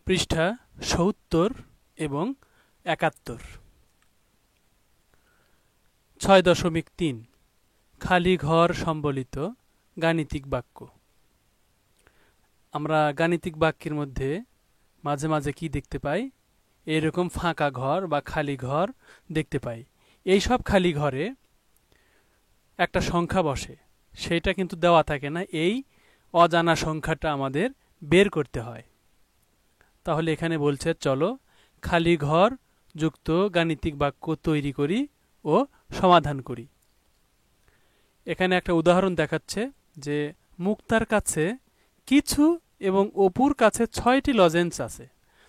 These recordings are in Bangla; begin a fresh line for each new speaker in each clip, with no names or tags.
পৃষ্ঠা ৭০ এবং ৭১। ৬.৩ খালি ঘর সম্বলিত গাণিতিক বাক্য। আমরা গাণিতিক বাক্যের মধ্যে মাঝে মাঝে কি দেখতে পাই? এরকম ফাঁকা ঘর বা খালি ঘর দেখতে পাই। এই সব খালি ঘরে একটা সংখ্যা বসে, সেটা কিন্তু দেওয়া থাকে না। এই অজানা সংখ্যাটা আমাদের বের করতে হয়। তাহলে এখানে বলছে চলো খালি ঘর যুক্ত গাণিতিক বাক্য তৈরি করি ও সমাধান করি। এখানে একটা উদাহরণ দেখাচ্ছে যে মুক্তার কাছে কিছু এবং অপুর কাছে ৬টি লজেন্স আছে।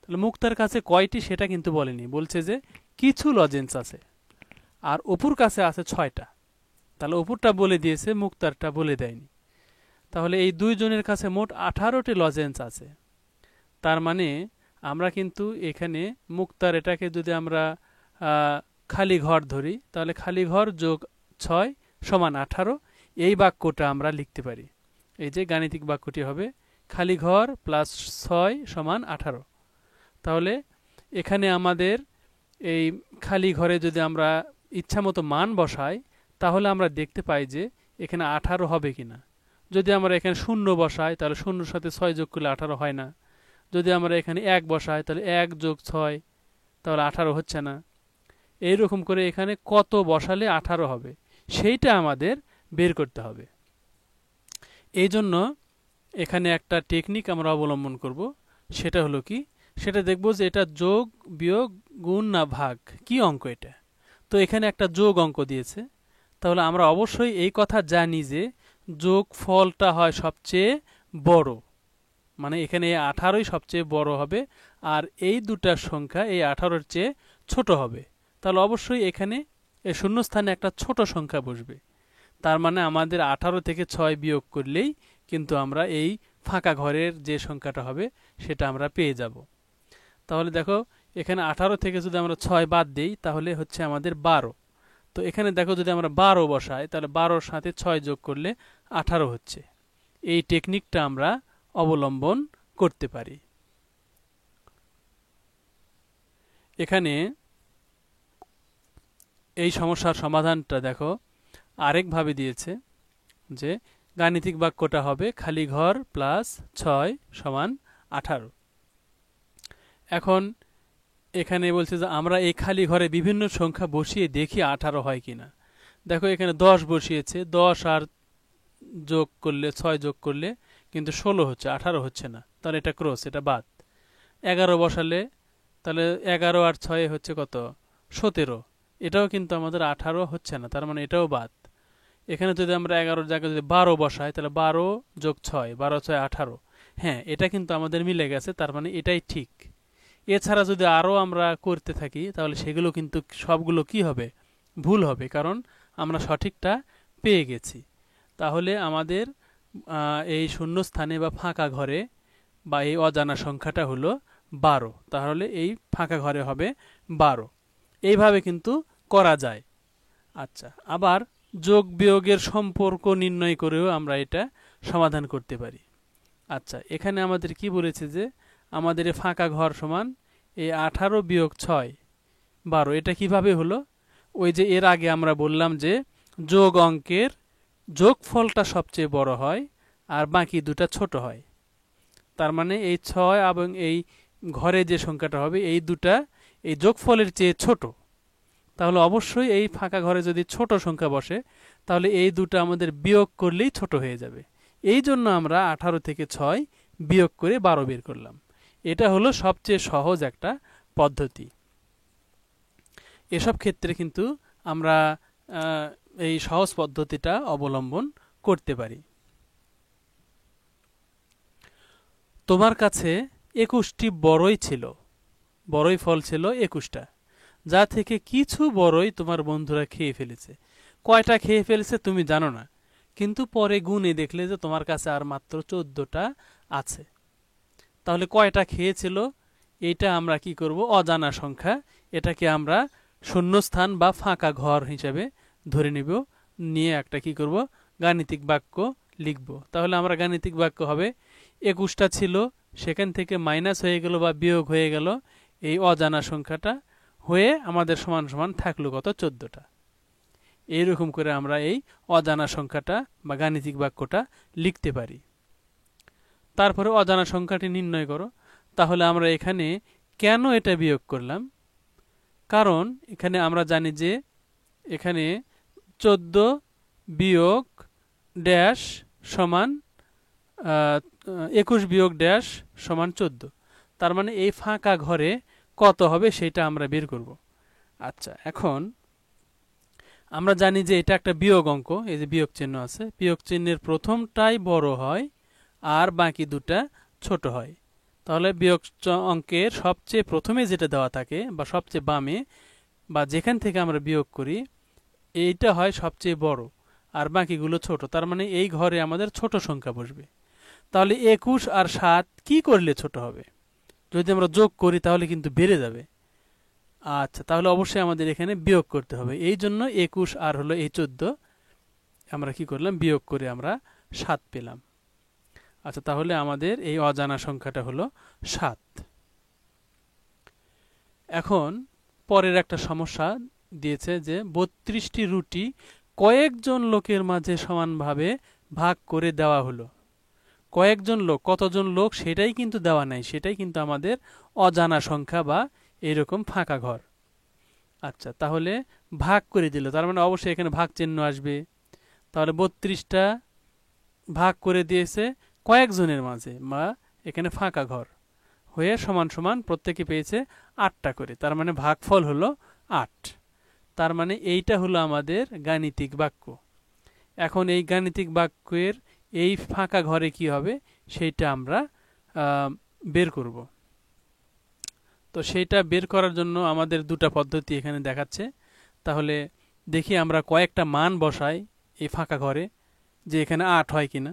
তাহলে মুক্তার কাছে কয়টি সেটা কিন্তু বলেনি, বলছে যে কিছু লজেন্স আছে, আর অপুর কাছে আছে ৬টা। তাহলে অপুরটা বলে দিয়েছে, মুক্তারটা বলে দেয়নি। তাহলে এই দুইজনের কাছে মোট 18টি লজেন্স আছে। তার মানে আমরা কিন্তু এখানে মুক্তার এটাকে যদি আমরা খালি ঘর ধরি, তাহলে খালি ঘর যোগ ৬ সমান 18, এই বাক্যটা আমরা লিখতে পারি। এই যে গাণিতিক বাক্যটি হবে খালি ঘর প্লাস ৬ সমান 18। তাহলে এখানে আমাদের এই খালি ঘরে যদি আমরা ইচ্ছামতো মান বসাই, তাহলে আমরা দেখতে পাই যে এখানে 18 হবে কিনা। যদি আমরা এখানে 0 বসাই, তাহলে 0-র সাথে 6 যোগ করলে 18 হয় না। যদি আমরা এখানে 1 বসাই, তাহলে 1 যোগ 6, তাহলে 18 হচ্ছে না। এইরকম করে এখানে কত বসালে 18 হবে সেইটা আমাদের বের করতে হবে। এই জন্য এখানে একটা টেকনিক আমরা অবলম্বন করব। সেটা হলো কি, সেটা দেখব যে এটা যোগ বিয়োগ গুণ না ভাগ, কি অঙ্ক এটা। তো এখানে একটা যোগ অঙ্ক দিয়েছে, তাহলে আমরা অবশ্যই এই কথা জানি যে যোগ ফলটা হয় সবচেয়ে বড়, মানে এখানে 18ই সবচেয়ে বড় হবে, আর এই দুটার সংখ্যা এই 18-র চেয়ে ছোট হবে। তাহলে অবশ্যই এখানে এই শূন্যস্থানে একটা ছোট সংখ্যা বসবে। তার মানে আমাদের 18 থেকে 6 বিয়োগ করলেই কিন্তু আমরা এই ফাঁকা ঘরের যে সংখ্যাটা হবে সেটা আমরা পেয়ে যাব। তাহলে দেখো এখানে 18 থেকে যদি আমরা 6 বাদ দিই, তাহলে হচ্ছে আমাদের 12। তো এখানে দেখো যদি আমরা 12 বসাই, তাহলে 12-র সাথে 6 যোগ করলে 18 হচ্ছে। এই টেকনিকটা আমরা অবলম্বন করতে পারি। এখানে এই সমস্যার সমাধানটা দেখো আরেকভাবে দিয়েছে যে গাণিতিক বাক্যটা হবে খালি ঘর প্লাস 6 সমান 18। এখন এখানে বলছে যে আমরা এই খালি ঘরে বিভিন্ন সংখ্যা বসিয়ে দেখি 18 হয় কিনা। দেখো এখানে 10 বসিয়েছে, 10 আর যোগ করলে 6 যোগ করলে কিন্তু 16 হচ্ছে, 18 হচ্ছে না। তাহলে এটা ক্রস, এটা বাদ। 11 বসালে তাহলে 11 আর 6 হচ্ছে কত? 17। এটাও কিন্তু আমাদের 18 হচ্ছে না, তার মানে এটাও বাদ। এখানে যদি আমরা 11-র জায়গায় যদি 12 বসাই, তাহলে 12 যোগ 6, 12 6 18। হ্যাঁ, এটা কিন্তু আমাদের মিলে গেছে, তার মানে এটাই ঠিক। এছাড়া যদি আরও আমরা করতে থাকি, তাহলে সেগুলো কিন্তু সবগুলো কি হবে? ভুল হবে, কারণ আমরা সঠিকটা পেয়ে গেছি। তাহলে আমাদের এই শূন্যস্থানে বা ফাঁকা ঘরে বা এই অজানা সংখ্যাটা হলো 12। তাহলে এই ফাঁকা ঘরে হবে 12। এইভাবে কিন্তু করা যায়। আচ্ছা, আবার যোগ বিয়োগের সম্পর্ক নির্ণয় করেও আমরা এটা সমাধান করতে পারি। আচ্ছা, এখানে আমাদের কি বলেছে যে আমাদের এই ফাঁকা ঘর সমান এই 18 বিয়োগ 6 12। এটা কিভাবে হলো? ওই যে এর আগে আমরা বললাম যে যোগ অঙ্কের যোগফলটা সবচেয়ে বড় হয় আর বাকি দুটা ছোট হয়। তার মানে এই 6 এবং এই ঘরে যে সংখ্যাটা হবে এই দুটা এই যোগফলের চেয়ে ছোট। তাহলে অবশ্যই এই ফাঁকা ঘরে যদি ছোট সংখ্যা বসে, তাহলে এই দুটো আমাদের বিয়োগ করলেই ছোট হয়ে যাবে। এই জন্য আমরা 18 থেকে 6 বিয়োগ করে 12 বের করলাম। এটা হলো সবচেয়ে সহজ একটা পদ্ধতি। এসব ক্ষেত্রে কিন্তু আমরা এই সহজ পদ্ধতিটা অবলম্বন করতে পারি। তোমার কাছে 21টি বড়ই ছিল, বড়ই ফল ছিল 21টা, যা থেকে কিছু বড়ই তোমার বন্ধুরা খেয়ে ফেলেছে। কয়টা খেয়ে ফেলেছে তুমি জানো না, কিন্তু পরে গুণে দেখলে যে তোমার কাছে আর মাত্র 14টা আছে। তাহলে কয়টা খেয়েছিল এইটা আমরা কি করব? অজানা সংখ্যা, এটাকে আমরা শূন্যস্থান বা ফাঁকা ঘর হিসেবে ধরে নিব, নিয়ে একটা কি করব? গাণিতিক বাক্য লিখব। তাহলে আমরা গাণিতিক বাক্য হবে 21টা ছিল সেখান থেকে মাইনাস হয়ে গেল বা বিয়োগ হয়ে গেল এই অজানা সংখ্যাটা, হয়ে আমাদের সমান সমান থাকলো কত? 14টা। এইরকম করে আমরা এই অজানা সংখ্যাটা বা গাণিতিক বাক্যটা লিখতে পারি। তারপরে অজানা সংখ্যাটি নির্ণয় করো। তাহলে আমরা এখানে কেন এটা বিয়োগ করলাম? কারণ এখানে আমরা জানি যে এখানে 14 বিয়োগ ড্যাশ সমান 21 বিয়োগ ড্যাশ সমান 14। তার মানে এই ফাঁকা ঘরে কত হবে সেটা আমরা বের করব। আচ্ছা, এখন আমরা জানি যে এটা একটা বিয়োগ অঙ্ক। এই যে বিয়োগ চিহ্ন আছে, বিয়োগ চিহ্নের প্রথমটাই বড় হয় আর বাকি দুটা ছোট হয়। তাহলে বিয়োগ অঙ্কের সবচেয়ে প্রথমে যেটা দেওয়া থাকে বা সবচেয়ে বামে বা যেখান থেকে আমরা বিয়োগ করি, এইটা হয় সবচেয়ে বড় আর বাকিগুলো ছোট। তার মানে এই ঘরে আমাদের ছোট সংখ্যা বসবে। তাহলে 21 আর 7 কি করলে ছোট হবে? যদি আমরা যোগ করি তাহলে কিন্তু বেড়ে যাবে। আচ্ছা, তাহলে অবশ্যই আমাদের এখানে বিয়োগ করতে হবে। এই জন্য 21 আর হলো এই 14 আমরা কি করলাম? বিয়োগ করে আমরা 7 পেলাম। আচ্ছা, তাহলে আমাদের এই অজানা সংখ্যাটা হলো 7। এখন পরের একটা সমস্যা দিয়েছে যে 32টি রুটি কয়েকজন লোকের মাঝে সমানভাবে ভাগ করে দেওয়া হলো। কয়েকজন লোক, কতজন লোক সেটাই কিন্তু দেওয়া নাই, সেটাই কিন্তু আমাদের অজানা সংখ্যা বা এরকম ফাঁকা ঘর। আচ্ছা, তাহলে ভাগ করে দিল, তার মানে অবশ্যই এখানে ভাগ চিহ্ন আসবে। তাহলে 32টা ভাগ করে দিয়েছে কয়েকজনের মাঝে, বা এখানে ফাঁকা ঘর হয়ে সমান সমান প্রত্যেকে পেয়েছে 8টা করে। তার মানে ভাগফল হলো 8। তার মানে এইটা হলো আমাদের গাণিতিক বাক্য। এখন এই গাণিতিক বাক্যের এই ফাঁকা ঘরে কি হবে সেইটা আমরা বের করব। তো সেইটা বের করার জন্য আমাদের দুটা পদ্ধতি এখানে দেখাচ্ছে। তাহলে দেখি আমরা কয়েকটা মান বসাই এই ফাঁকা ঘরে, যে এখানে 8 হয় কিনা।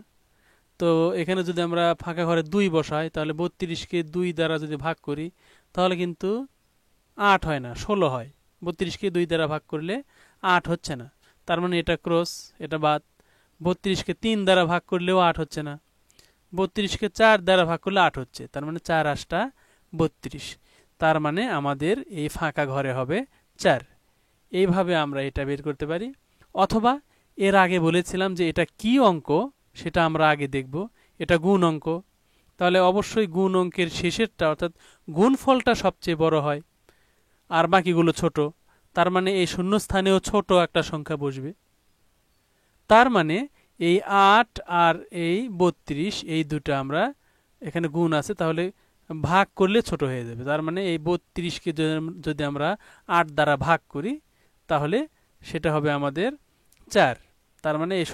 তো এখানে যদি আমরা ফাঁকা ঘরে 2 বসাই, তাহলে 32কে 2 দ্বারা যদি ভাগ করি তাহলে কিন্তু 8 হয় না, 16 হয়। 32কে 2 দ্বারা ভাগ করলে 8 হচ্ছে না, তার মানে এটা ক্রস, এটা বাদ। 32কে 3 দ্বারা ভাগ করলেও 8 হচ্ছে না। 32কে 4 দ্বারা ভাগ করলে 8 হচ্ছে, তার মানে 4 8টা 32। তার মানে আমাদের এই ফাঁকা ঘরে হবে 4। এইভাবে আমরা এটা বের করতে পারি। অথবা এর আগে বলেছিলাম যে এটা কি অঙ্ক সেটা আমরা আগে দেখব। এটা গুণ অঙ্ক, তাহলে অবশ্যই গুণ অঙ্কের শেষেরটা অর্থাৎ গুণফলটা সবচেয়ে বড় হয় আর বাকিগুলো ছোট। তার মানে এই শূন্যস্থানেও ছোট একটা সংখ্যা বসবে। তার মানে এই 8 আর এই 32 এই দুটো আমরা এখানে গুণ আছে, তাহলে ভাগ করলে ছোট হয়ে যাবে। তার মানে এই 32কে যদি আমরা 8 দ্বারা ভাগ করি তাহলে সেটা হবে আমাদের 4। তার মানে এই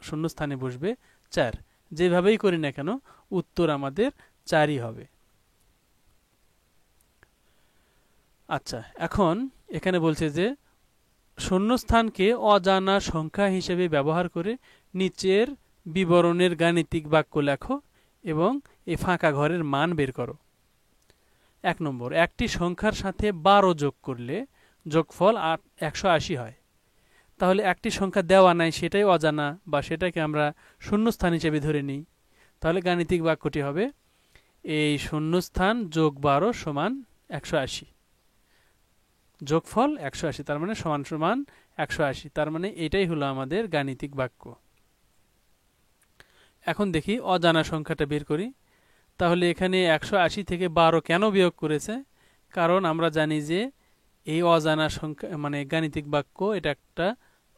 শূন্যস্থানে বসবে 4। যেভাবেই করি না কেন উত্তর আমাদের 4ই হবে। আচ্ছা, এখন এখানে বলছে যে শূন্যস্থানকে অজানা সংখ্যা হিসেবে ব্যবহার করে নিচের বিবরণের গাণিতিক বাক্য লেখো এবং এই ফাঁকা ঘরের মান বের করো। 1 নম্বর, একটি সংখ্যার সাথে 12 যোগ করলে যোগফল 180 হয়। তাহলে একটি সংখ্যা দেওয়া নাই, সেটাই অজানা বা সেটাকে আমরা শূন্যস্থান হিসেবে ধরে নিই। তাহলে গাণিতিক বাক্যটি হবে এই শূন্যস্থান যোগ 12 সমান 180, যোগফল 180, তার মানে সমান সমান 180। তার মানে এটাই হলো আমাদের গাণিতিক বাক্য। এখন দেখি অজানা সংখ্যাটা বের করি। তাহলে এখানে 180 থেকে 12 কেন বিয়োগ করেছে? কারণ আমরা জানি যে এই অজানা সংখ্যা মানে গাণিতিক বাক্য এটা একটা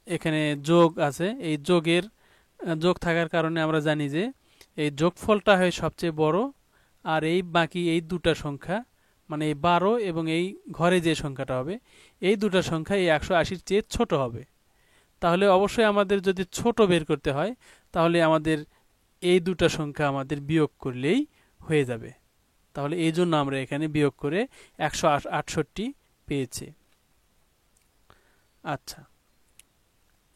এখানে যোগ আছে। এই যোগ থাকার কারণে আমরা জানি যে এই যোগফলটা হয় সবচেয়ে বড়, আর এই বাকি এই দুটা সংখ্যা মানে এই 12 এবং এই ঘরে যে সংখ্যাটা হবে এই দুটা সংখ্যা এই 180-র চেয়ে ছোট হবে। তাহলে অবশ্যই আমাদের যদি ছোট বের করতে হয় তাহলে আমাদের এই দুটা সংখ্যা আমাদের বিয়োগ করলেই হয়ে যাবে। তাহলে এই জন্য আমরা এখানে বিয়োগ করে 168 পেয়েছি। আচ্ছা,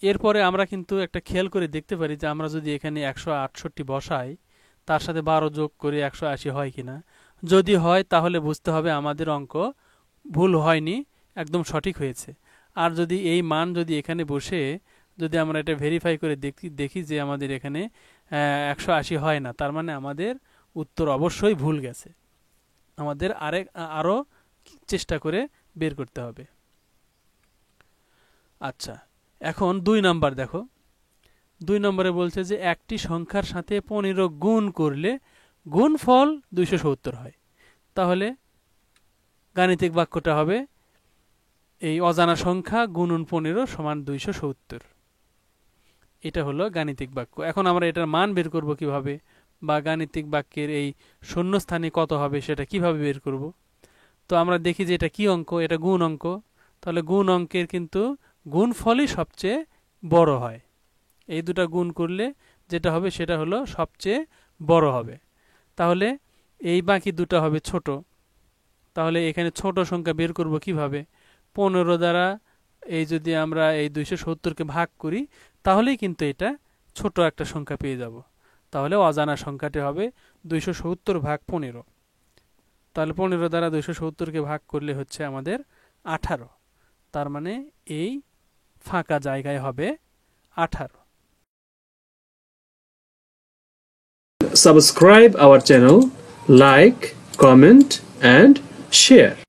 এরপরে আমরা কিন্তু একটা খেয়াল করে দেখতে পারি যে আমরা যদি এখানে 168 বসাই, তার সাথে 12 যোগ করে 180 হয় কিনা। যদি হয় তাহলে বুঝতে হবে আমাদের অঙ্ক ভুল হয়নি, একদম সঠিক হয়েছে। আর যদি এই মান যদি এখানে বসে যদি আমরা এটা ভেরিফাই করে দেখি যে আমাদের এখানে 180 হয় না, তার মানে আমাদের উত্তর অবশ্যই ভুল গেছে। আমাদের আরও চেষ্টা করে বের করতে হবে। আচ্ছা, এখন 2 নাম্বার দেখো। 2 নম্বরে বলছে যে একটি সংখ্যার সাথে 15 গুণ করলে গুণফল 270 হয়। তাহলে গাণিতিক বাক্যটা হবে এই অজানা সংখ্যা গুণন 15 সমান 270। এটা হলো গাণিতিক বাক্য। এখন আমরা এটার মান বের করব কিভাবে, বা গাণিতিক বাক্যের এই শূন্যস্থানে কত হবে সেটা কিভাবে বের করব। তো আমরা দেখি যে এটা কি অঙ্ক, এটা গুণ অঙ্ক। তাহলে গুণ অঙ্কের কিন্তু গুণফলই সবচেয়ে বড় হয়। এই দুটা গুণ করলে যেটা হবে সেটা হলো সবচেয়ে বড় হবে। তাহলে এই বাকি দুটা হবে ছোট। তাহলে এখানে ছোট সংখ্যা বের করব কিভাবে? 15 দ্বারা এই যদি আমরা এই 270কে ভাগ করি তাহলেই কিন্তু এটা ছোট একটা সংখ্যা পেয়ে যাব। তাহলে অজানা সংখ্যাটি হবে 270 ভাগ 15। তাহলে 15 দ্বারা 270কে ভাগ করলে হচ্ছে আমাদের 18। তার মানে এই ফাঁকা জায়গায় হবে 18।
Subscribe our channel, like, comment and share.